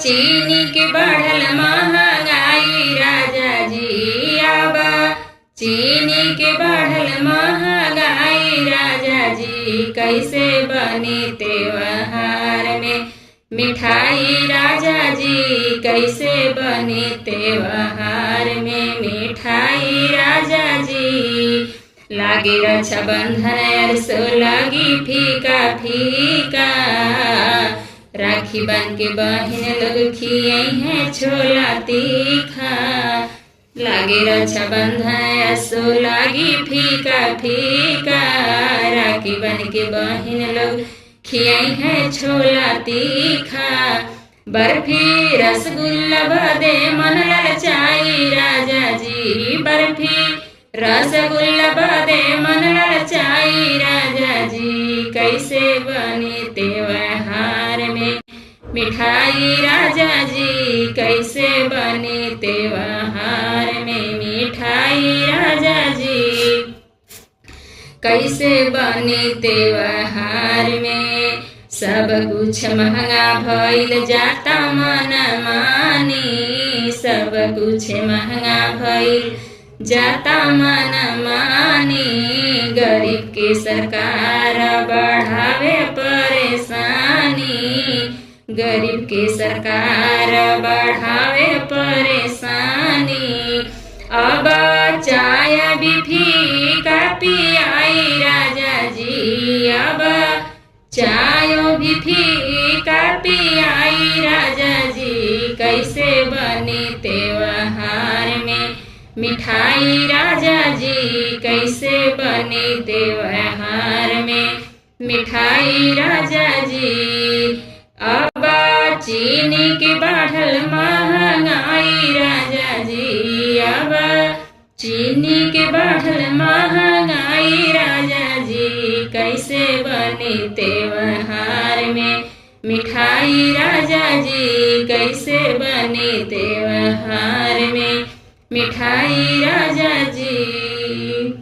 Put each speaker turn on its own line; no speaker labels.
चीनी के बढ़ल महंगाई राजा जी, अब चीनी के बढ़ल महंगाई राजा जी, कैसे बनी त्योहार में मिठाई राजा जी, कैसे बनी त्योहार में मिठाई राजा जी। लागे रक्षाबंधन सो लगी फीका फीका, राखी बन के बहन लोग खिए हैं छोला तीखा। लागे रक्षाबंधन सो लगी फीका फीका, राखी बन के बहन लोग खिए हैं छोला तीखा। बर्फी रसगुल्ला बदे मन ललचाई राजा जी, बर्फी रसगुल्ला बदे मन ललचाई राजा जी, कैसे बनी त्योहार में मिठाई राजा जी, कैसे बनी त्योहार में मिठाई राजा जी, कैसे बनी त्योहार में। सब कुछ महंगा भइल जाता मन मानी, सब कुछ महंगा भइल जाता मन मानी। गरीब के सरकार बढ़ावे परेशानी, गरीब के सरकार बढ़ावे परेशानी। अब चाय भी फीका पियाई राजा जी, अब चाय भी फीका पियाई राजा जी, कैसे बनी त्योहार में मिठाई राजा जी, कैसे बनी त्योहार में मिठाई राजा जी। अब चीनी के बढ़ल महंगाई राजा जी, अब चीनी के बढ़ल महंगाई राजा जी, कैसे बनी त्योहार में मिठाई राजा जी, कैसे बनी त्योहार में मिठाई राजा जी।